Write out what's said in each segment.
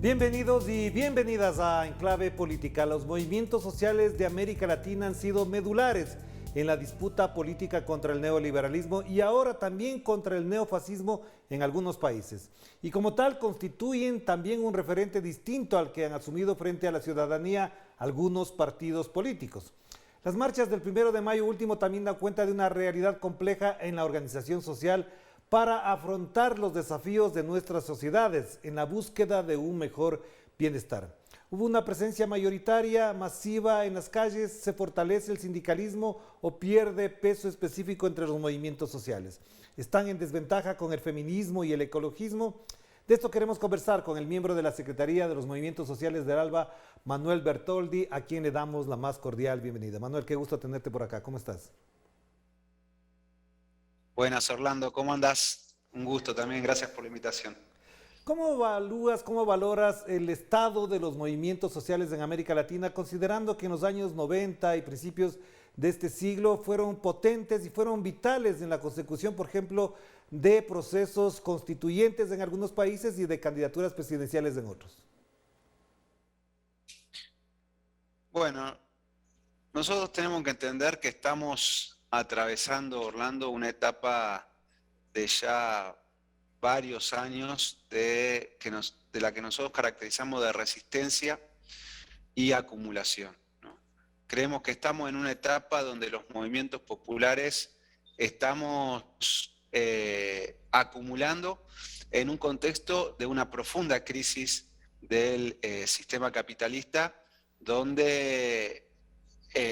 Bienvenidos y bienvenidas a Enclave Política. Los movimientos sociales de América Latina han sido medulares en la disputa política contra el neoliberalismo y ahora también contra el neofascismo en algunos países. Y como tal constituyen también un referente distinto al que han asumido frente a la ciudadanía algunos partidos políticos. Las marchas del 1 de mayo último también dan cuenta de una realidad compleja en la organización social para afrontar los desafíos de nuestras sociedades en la búsqueda de un mejor bienestar. Hubo una presencia mayoritaria, masiva en las calles, se fortalece el sindicalismo o pierde peso específico entre los movimientos sociales. Están en desventaja con el feminismo y el ecologismo. De esto queremos conversar con el miembro de la Secretaría de los Movimientos Sociales del ALBA, Manuel Bertoldi, a quien le damos la más cordial bienvenida. Manuel, qué gusto tenerte por acá. ¿Cómo estás? Buenas, Orlando, ¿cómo andás? Un gusto también, gracias por la invitación. ¿Cómo evalúas, cómo valoras el estado de los movimientos sociales en América Latina, considerando que en los años 90 y principios de este siglo fueron potentes y fueron vitales en la consecución, por ejemplo, de procesos constituyentes en algunos países y de candidaturas presidenciales en otros? Bueno, nosotros tenemos que entender que estamos atravesando, Orlando, una etapa de ya varios años de la que nosotros caracterizamos de resistencia y acumulación, ¿no? Creemos que estamos en una etapa donde los movimientos populares estamos acumulando en un contexto de una profunda crisis del sistema capitalista, donde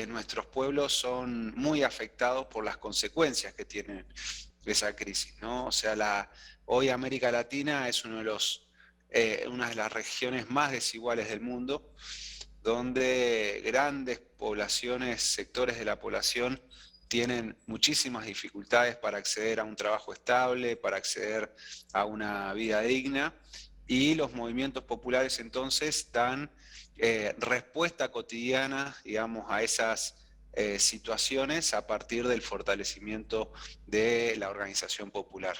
nuestros pueblos son muy afectados por las consecuencias que tiene esa crisis, ¿no? O sea, hoy América Latina es una de las regiones más desiguales del mundo, donde grandes poblaciones, sectores de la población tienen muchísimas dificultades para acceder a un trabajo estable, para acceder a una vida digna, y los movimientos populares entonces dan respuesta cotidiana, digamos, a esas situaciones a partir del fortalecimiento de la organización popular.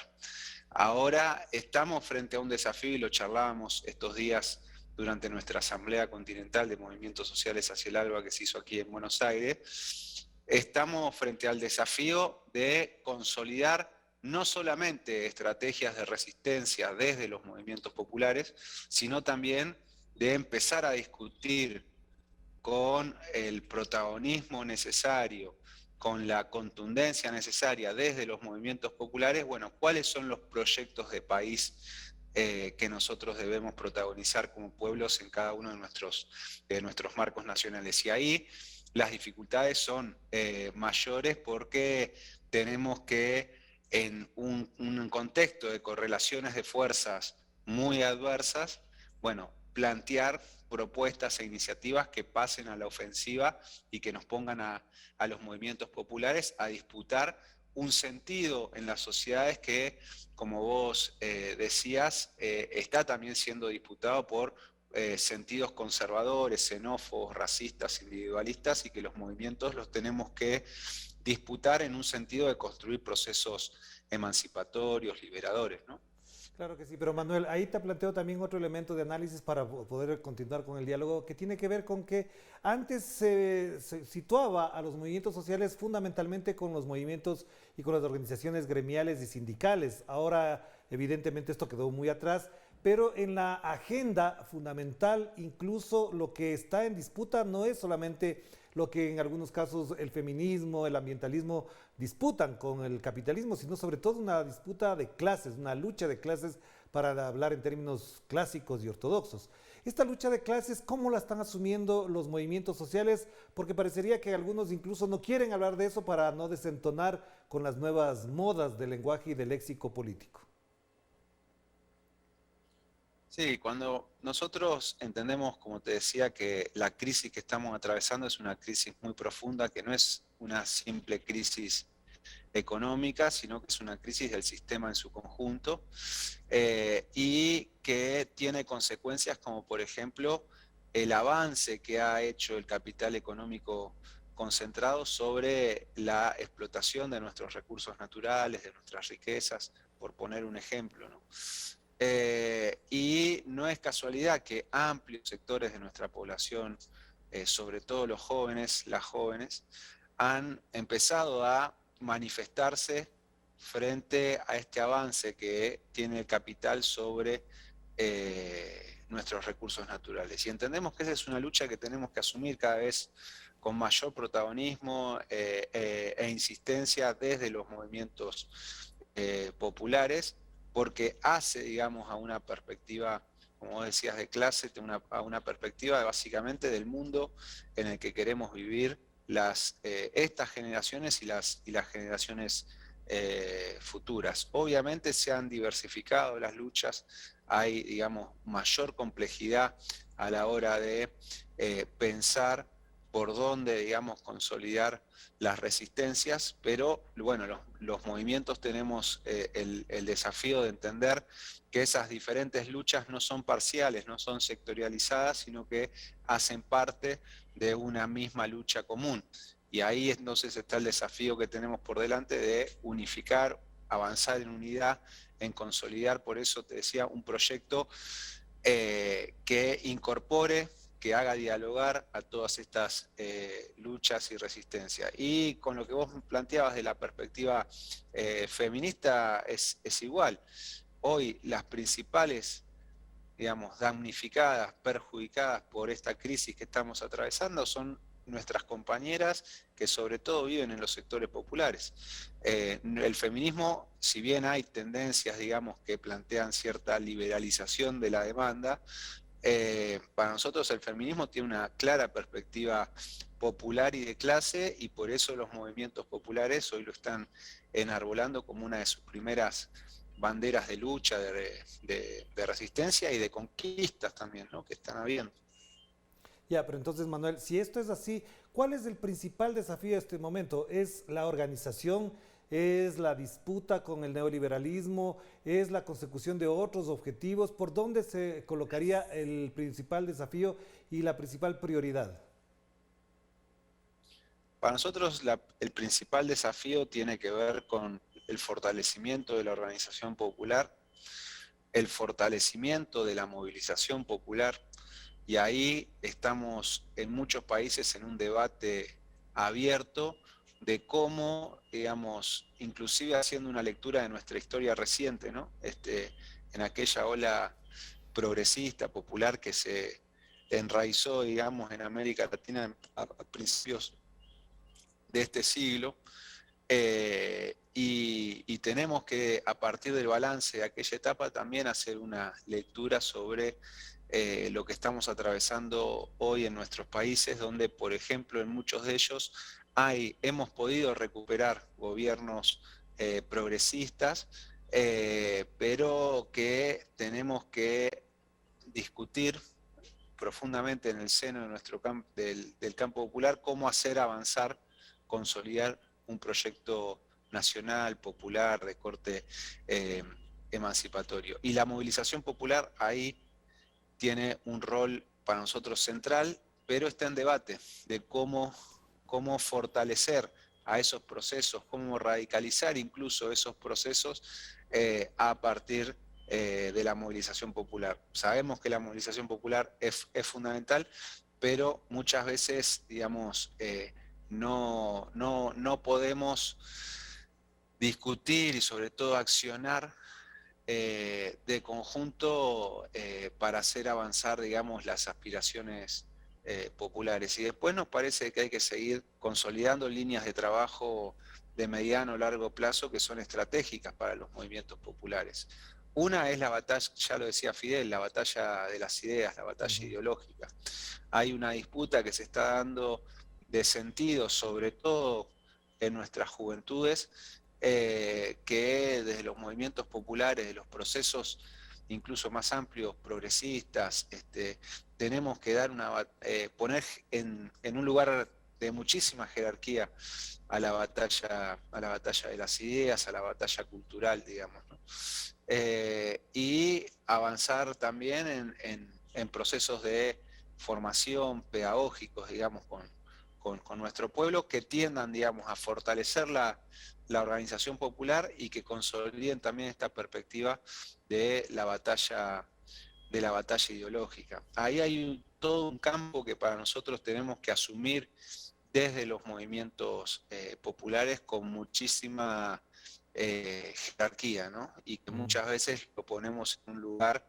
Ahora estamos frente a un desafío, y lo charlábamos estos días durante nuestra Asamblea Continental de Movimientos Sociales hacia el ALBA que se hizo aquí en Buenos Aires. Estamos frente al desafío de consolidar no solamente estrategias de resistencia desde los movimientos populares, sino también de empezar a discutir con el protagonismo necesario, con la contundencia necesaria desde los movimientos populares, bueno, cuáles son los proyectos de país que nosotros debemos protagonizar como pueblos en cada uno de nuestros marcos nacionales. Y ahí las dificultades son mayores porque tenemos que, en un contexto de correlaciones de fuerzas muy adversas, bueno, plantear propuestas e iniciativas que pasen a la ofensiva y que nos pongan a los movimientos populares a disputar un sentido en las sociedades que, como vos decías, está también siendo disputado por sentidos conservadores, xenófobos, racistas, individualistas, y que los movimientos los tenemos que disputar en un sentido de construir procesos emancipatorios, liberadores, ¿no? Claro que sí, pero Manuel, ahí te planteo también otro elemento de análisis para poder continuar con el diálogo, que tiene que ver con que antes se situaba a los movimientos sociales fundamentalmente con los movimientos y con las organizaciones gremiales y sindicales. Ahora, evidentemente, esto quedó muy atrás, pero en la agenda fundamental, incluso lo que está en disputa no es solamente lo que en algunos casos el feminismo, el ambientalismo disputan con el capitalismo, sino sobre todo una disputa de clases, una lucha de clases para hablar en términos clásicos y ortodoxos. Esta lucha de clases, ¿cómo la están asumiendo los movimientos sociales? Porque parecería que algunos incluso no quieren hablar de eso para no desentonar con las nuevas modas del lenguaje y del léxico político. Sí, cuando nosotros entendemos, como te decía, que la crisis que estamos atravesando es una crisis muy profunda, que no es una simple crisis económica, sino que es una crisis del sistema en su conjunto, y que tiene consecuencias como, por ejemplo, el avance que ha hecho el capital económico concentrado sobre la explotación de nuestros recursos naturales, de nuestras riquezas, por poner un ejemplo, ¿no? Y no es casualidad que amplios sectores de nuestra población, sobre todo los jóvenes, las jóvenes, han empezado a manifestarse frente a este avance que tiene el capital sobre nuestros recursos naturales. Y entendemos que esa es una lucha que tenemos que asumir cada vez con mayor protagonismo e insistencia desde los movimientos populares, porque hace, digamos, a una perspectiva, como decías, de clase, a una perspectiva básicamente del mundo en el que queremos vivir estas generaciones y las generaciones futuras. Obviamente se han diversificado las luchas, hay, digamos, mayor complejidad a la hora de pensar por dónde, digamos, consolidar las resistencias, pero bueno, los movimientos tenemos el desafío de entender que esas diferentes luchas no son parciales, no son sectorializadas, sino que hacen parte de una misma lucha común. Y ahí entonces está el desafío que tenemos por delante de unificar, avanzar en unidad, en consolidar, por eso te decía, un proyecto que incorpore, que haga dialogar a todas estas luchas y resistencias. Y con lo que vos planteabas de la perspectiva feminista es igual. Hoy las principales, digamos, damnificadas, perjudicadas por esta crisis que estamos atravesando son nuestras compañeras que sobre todo viven en los sectores populares. El feminismo, si bien hay tendencias, digamos, que plantean cierta liberalización de la demanda, para nosotros el feminismo tiene una clara perspectiva popular y de clase, y por eso los movimientos populares hoy lo están enarbolando como una de sus primeras banderas de lucha, de resistencia y de conquistas también, ¿no?, que están habiendo. Ya, pero entonces, Manuel, si esto es así, ¿cuál es el principal desafío de este momento? ¿Es la organización? ¿Es la disputa con el neoliberalismo? ¿Es la consecución de otros objetivos? ¿Por dónde se colocaría el principal desafío y la principal prioridad? Para nosotros el principal desafío tiene que ver con el fortalecimiento de la organización popular, el fortalecimiento de la movilización popular, y ahí estamos en muchos países en un debate abierto de cómo, digamos, inclusive haciendo una lectura de nuestra historia reciente, ¿no? En aquella ola progresista, popular, que se enraizó, digamos, en América Latina a principios de este siglo, y tenemos que, a partir del balance de aquella etapa, también hacer una lectura sobre lo que estamos atravesando hoy en nuestros países, donde, por ejemplo, en muchos de ellos hemos podido recuperar gobiernos progresistas, pero que tenemos que discutir profundamente en el seno de del campo popular cómo hacer avanzar, consolidar un proyecto nacional, popular, de corte emancipatorio. Y la movilización popular ahí tiene un rol para nosotros central, pero está en debate de cómo fortalecer a esos procesos, cómo radicalizar incluso esos procesos a partir de la movilización popular. Sabemos que la movilización popular es fundamental, pero muchas veces, digamos, no podemos discutir y sobre todo accionar de conjunto para hacer avanzar, digamos, las aspiraciones populares. Y después nos parece que hay que seguir consolidando líneas de trabajo de mediano o largo plazo que son estratégicas para los movimientos populares. Una es la batalla, ya lo decía Fidel, la batalla de las ideas, la batalla ideológica. Hay una disputa que se está dando de sentido, sobre todo en nuestras juventudes, que desde los movimientos populares, de los procesos incluso más amplios, progresistas, tenemos que poner en un lugar de muchísima jerarquía a la batalla de las ideas, a la batalla cultural, digamos, ¿no? Y avanzar también en procesos de formación pedagógicos, digamos, con con nuestro pueblo, que tiendan, digamos, a fortalecer la organización popular y que consoliden también esta perspectiva de la batalla ideológica. Ahí hay todo un campo que para nosotros tenemos que asumir desde los movimientos populares con muchísima jerarquía, ¿no? Y que muchas veces lo ponemos en un lugar,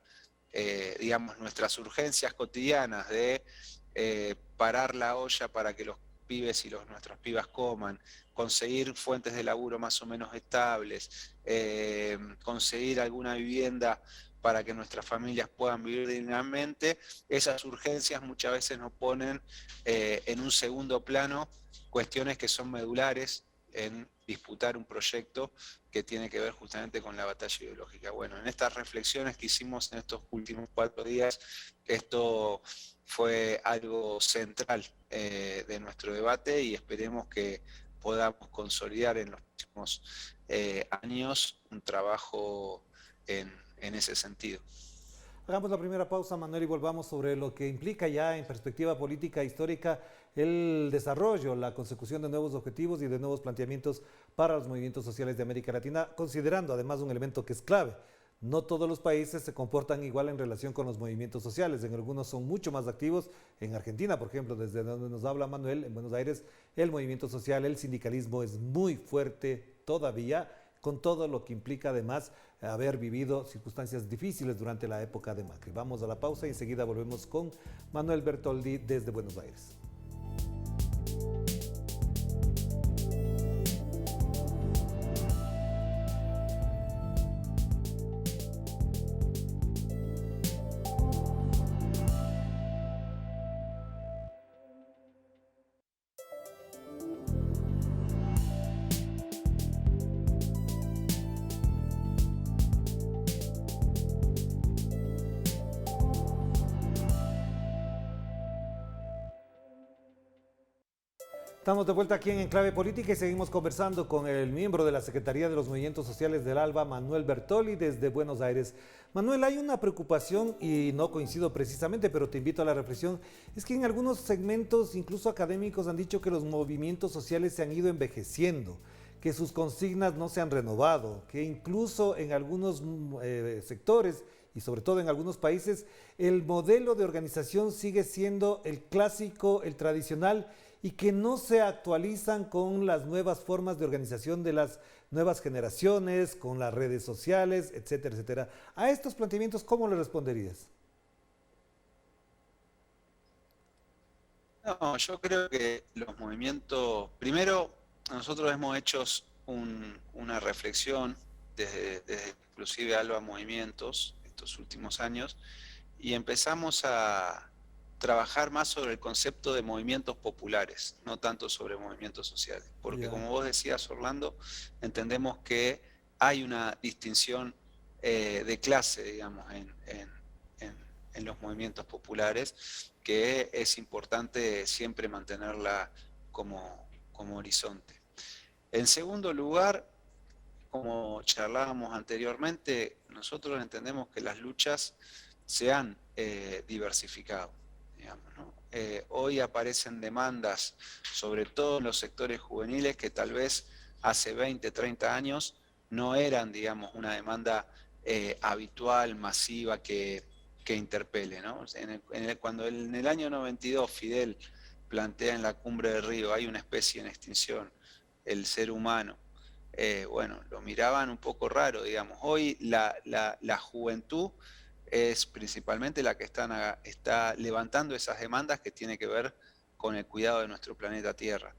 digamos, nuestras urgencias cotidianas de parar la olla para que los pibes y nuestras pibas coman, conseguir fuentes de laburo más o menos estables, conseguir alguna vivienda para que nuestras familias puedan vivir dignamente. Esas urgencias muchas veces nos ponen en un segundo plano cuestiones que son medulares en disputar un proyecto que tiene que ver justamente con la batalla ideológica. Bueno, en estas reflexiones que hicimos en estos últimos 4 días, esto fue algo central de nuestro debate y esperemos que podamos consolidar en los próximos años un trabajo en ese sentido. Hagamos la primera pausa, Manuel, y volvamos sobre lo que implica ya en perspectiva política histórica el desarrollo, la consecución de nuevos objetivos y de nuevos planteamientos para los movimientos sociales de América Latina, considerando además un elemento que es clave. No todos los países se comportan igual en relación con los movimientos sociales. En algunos son mucho más activos. En Argentina, por ejemplo, desde donde nos habla Manuel, en Buenos Aires, el movimiento social, el sindicalismo es muy fuerte todavía, con todo lo que implica además haber vivido circunstancias difíciles durante la época de Macri. Vamos a la pausa y enseguida volvemos con Manuel Bertoldi desde Buenos Aires. Estamos de vuelta aquí en Enclave Política y seguimos conversando con el miembro de la Secretaría de los Movimientos Sociales del ALBA, Manuel Bertoldi, desde Buenos Aires. Manuel, hay una preocupación, y no coincido precisamente, pero te invito a la reflexión, es que en algunos segmentos, incluso académicos, han dicho que los movimientos sociales se han ido envejeciendo, que sus consignas no se han renovado, que incluso en algunos sectores y sobre todo en algunos países, el modelo de organización sigue siendo el clásico, el tradicional, y que no se actualizan con las nuevas formas de organización de las nuevas generaciones, con las redes sociales, etcétera, etcétera. A estos planteamientos, ¿cómo le responderías? No, yo creo que los movimientos, primero, nosotros hemos hecho una reflexión desde inclusive ALBA Movimientos estos últimos años y empezamos a trabajar más sobre el concepto de movimientos populares, no tanto sobre movimientos sociales. Porque como vos decías, Orlando, entendemos que hay una distinción de clase, digamos, en los movimientos populares, que es importante siempre mantenerla como horizonte. En segundo lugar, como charlábamos anteriormente, nosotros entendemos que las luchas se han diversificado. Digamos, ¿no? Hoy aparecen demandas, sobre todo en los sectores juveniles, que tal vez hace 20, 30 años no eran, digamos, una demanda habitual, masiva, que interpele, ¿no? Cuando en el año 92 Fidel plantea en la Cumbre de Río, hay una especie en extinción, el ser humano, bueno, lo miraban un poco raro, digamos. Hoy la juventud es principalmente la que está levantando esas demandas que tienen que ver con el cuidado de nuestro planeta Tierra.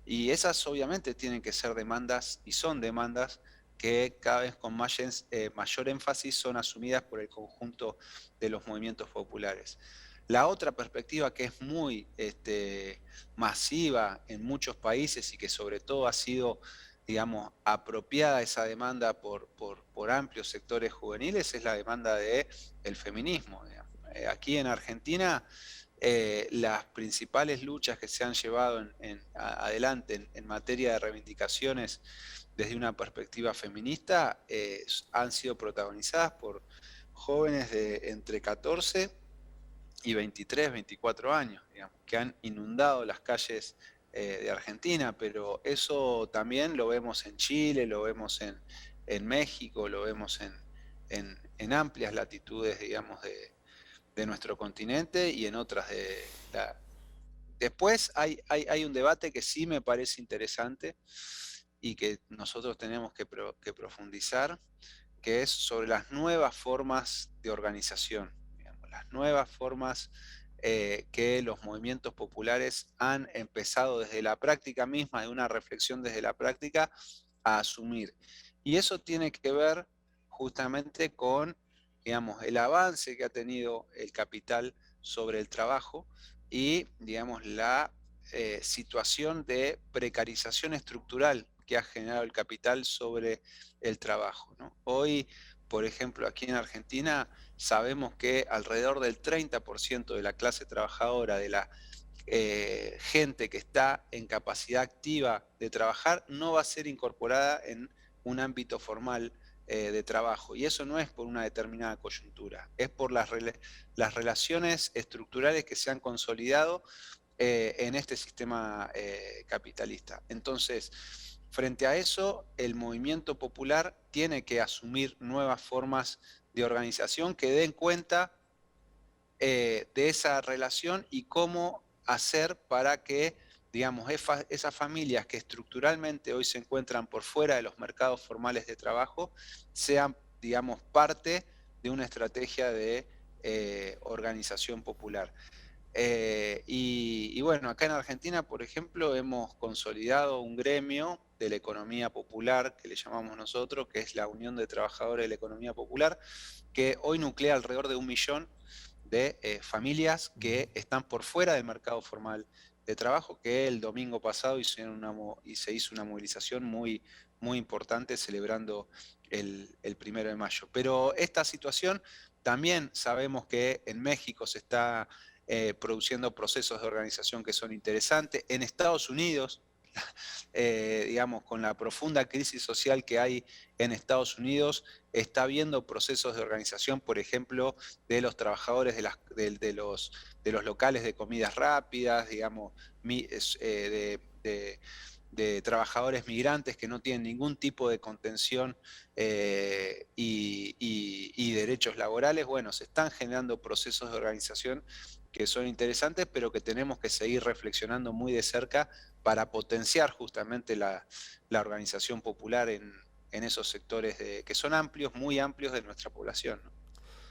Y esas obviamente tienen que ser demandas, y son demandas que cada vez con mayor énfasis son asumidas por el conjunto de los movimientos populares. La otra perspectiva que es muy masiva en muchos países y que sobre todo ha sido, digamos, apropiada esa demanda por amplios sectores juveniles es la demanda del feminismo. Aquí en Argentina, las principales luchas que se han llevado adelante en materia de reivindicaciones desde una perspectiva feminista han sido protagonizadas por jóvenes de entre 14 y 23, 24 años, digamos, que han inundado las calles de Argentina, pero eso también lo vemos en Chile, lo vemos en México, lo vemos en amplias latitudes, digamos, de nuestro continente y en otras de la... Después hay un debate que sí me parece interesante y que nosotros tenemos que profundizar, que es sobre las nuevas formas de organización, digamos, las nuevas formas que los movimientos populares han empezado desde la práctica misma, de una reflexión desde la práctica, a asumir. Y eso tiene que ver justamente con, digamos, el avance que ha tenido el capital sobre el trabajo y, digamos, la situación de precarización estructural que ha generado el capital sobre el trabajo, ¿no? Hoy, por ejemplo, aquí en Argentina, sabemos que alrededor del 30% de la clase trabajadora, de la gente que está en capacidad activa de trabajar, no va a ser incorporada en un ámbito formal de trabajo. Y eso no es por una determinada coyuntura, es por las relaciones estructurales que se han consolidado en este sistema capitalista. Entonces, frente a eso, el movimiento popular tiene que asumir nuevas formas de organización que den cuenta de esa relación y cómo hacer para que, digamos, esas familias que estructuralmente hoy se encuentran por fuera de los mercados formales de trabajo sean, digamos, parte de una estrategia de organización popular. Y bueno, acá en Argentina, por ejemplo, hemos consolidado un gremio de la economía popular, que le llamamos nosotros, que es la Unión de Trabajadores de la Economía Popular, que hoy nuclea alrededor de 1 millón de familias que están por fuera del mercado formal de trabajo, que el domingo pasado se hizo una movilización muy importante celebrando el 1 de mayo. Pero esta situación también sabemos que en México se está produciendo procesos de organización que son interesantes. En Estados Unidos, digamos, con la profunda crisis social que hay en Estados Unidos, está habiendo procesos de organización, por ejemplo, de los trabajadores de los locales de comidas rápidas, digamos, de trabajadores migrantes que no tienen ningún tipo de contención y derechos laborales. Bueno, se están generando procesos de organización que son interesantes, pero que tenemos que seguir reflexionando muy de cerca para potenciar justamente la organización popular en esos sectores que son amplios, muy amplios de nuestra población, ¿no?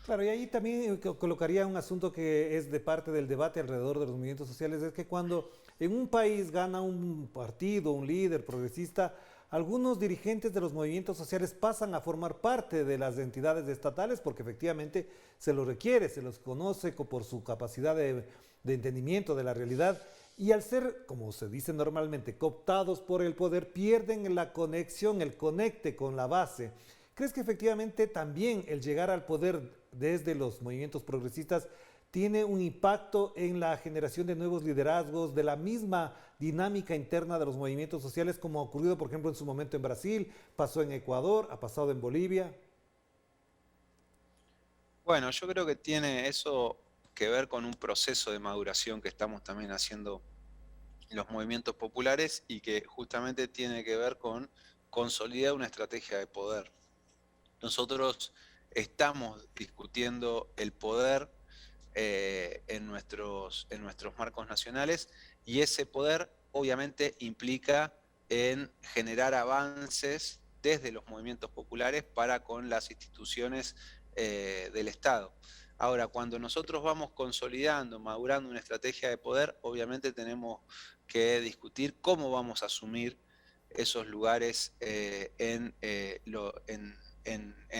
Claro, y ahí también colocaría un asunto que es de parte del debate alrededor de los movimientos sociales, es que cuando en un país gana un partido, un líder progresista, algunos dirigentes de los movimientos sociales pasan a formar parte de las entidades estatales porque efectivamente se los requiere, se los conoce por su capacidad de entendimiento de la realidad y al ser, como se dice normalmente, cooptados por el poder, pierden la conexión, el conecte con la base. ¿Crees que efectivamente también el llegar al poder desde los movimientos progresistas tiene un impacto en la generación de nuevos liderazgos, de la misma dinámica interna de los movimientos sociales, como ha ocurrido, por ejemplo, en su momento en Brasil, pasó en Ecuador, ha pasado en Bolivia? Bueno, yo creo que tiene eso que ver con un proceso de maduración que estamos también haciendo los movimientos populares y que justamente tiene que ver con consolidar una estrategia de poder. Nosotros estamos discutiendo el poder en nuestros marcos nacionales y ese poder obviamente implica en generar avances desde los movimientos populares para con las instituciones del Estado. Ahora, cuando nosotros vamos consolidando, madurando una estrategia de poder, obviamente tenemos que discutir cómo vamos a asumir esos lugares en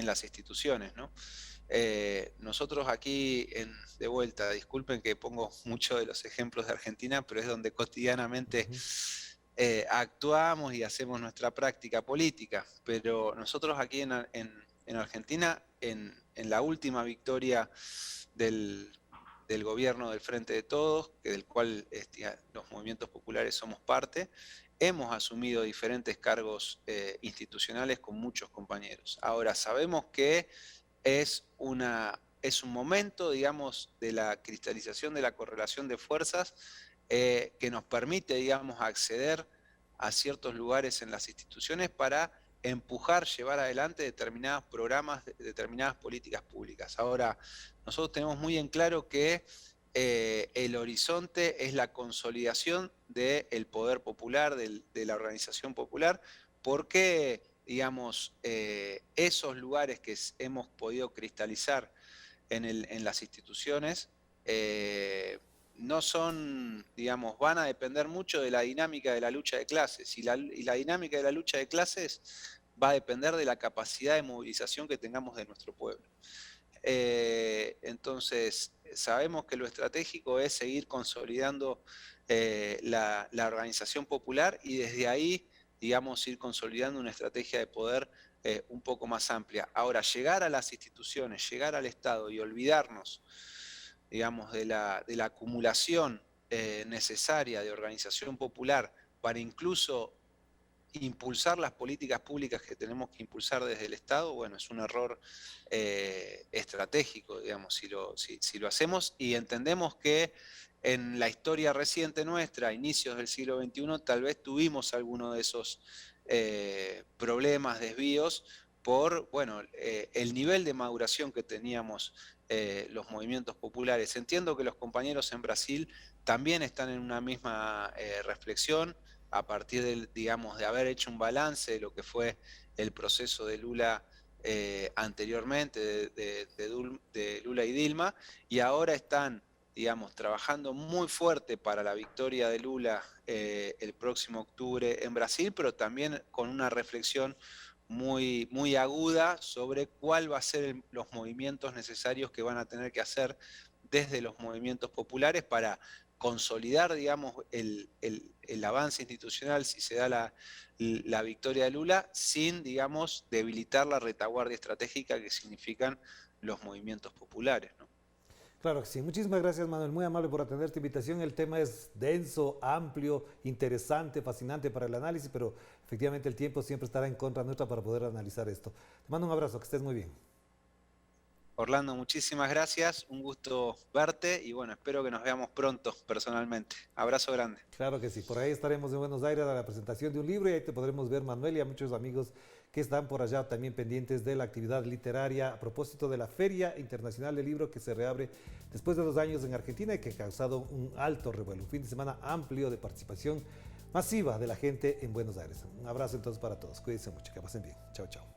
las instituciones, ¿no? Nosotros aquí, de vuelta, disculpen que pongo mucho de los ejemplos de Argentina, pero es donde cotidianamente actuamos y hacemos nuestra práctica política. Pero nosotros aquí en Argentina, en la última victoria del gobierno del Frente de Todos, del cual los movimientos populares somos parte, hemos asumido diferentes cargos institucionales con muchos compañeros. Ahora, sabemos que es un momento, digamos, de la cristalización de la correlación de fuerzas que nos permite, digamos, acceder a ciertos lugares en las instituciones para empujar, llevar adelante determinados programas, determinadas políticas públicas. Ahora, nosotros tenemos muy en claro que el horizonte es la consolidación del poder popular, de la organización popular, porque, digamos, esos lugares que hemos podido cristalizar en las instituciones, no son, digamos, van a depender mucho de la dinámica de la lucha de clases. Y la dinámica de la lucha de clases va a depender de la capacidad de movilización que tengamos de nuestro pueblo. Entonces, sabemos que lo estratégico es seguir consolidando la organización popular y desde ahí, digamos, ir consolidando una estrategia de poder un poco más amplia. Ahora, llegar a las instituciones, llegar al Estado y olvidarnos, digamos, de la acumulación necesaria de organización popular para incluso impulsar las políticas públicas que tenemos que impulsar desde el Estado, bueno, es un error estratégico, digamos, si lo hacemos y entendemos que en la historia reciente nuestra, a inicios del siglo XXI, tal vez tuvimos alguno de esos problemas, desvíos, por, bueno, el nivel de maduración que teníamos los movimientos populares. Entiendo que los compañeros en Brasil también están en una misma reflexión, a partir de, digamos, de haber hecho un balance de lo que fue el proceso de Lula anteriormente, de Lula y Dilma, y ahora están, digamos, trabajando muy fuerte para la victoria de Lula el próximo octubre en Brasil, pero también con una reflexión muy, muy aguda sobre cuál va a ser los movimientos necesarios que van a tener que hacer desde los movimientos populares para consolidar, digamos, el avance institucional si se da la victoria de Lula, sin, digamos, debilitar la retaguardia estratégica que significan los movimientos populares, ¿no? Claro que sí. Muchísimas gracias, Manuel. Muy amable por atender esta invitación. El tema es denso, amplio, interesante, fascinante para el análisis, pero efectivamente el tiempo siempre estará en contra nuestra para poder analizar esto. Te mando un abrazo, que estés muy bien. Orlando, muchísimas gracias, un gusto verte y bueno, espero que nos veamos pronto personalmente. Abrazo grande. Claro que sí, por ahí estaremos en Buenos Aires a la presentación de un libro y ahí te podremos ver, Manuel, y a muchos amigos que están por allá también pendientes de la actividad literaria a propósito de la Feria Internacional del Libro que se reabre después de 2 años en Argentina y que ha causado un alto revuelo, un fin de semana amplio de participación masiva de la gente en Buenos Aires. Un abrazo entonces para todos, cuídense mucho, que pasen bien, chao, chao.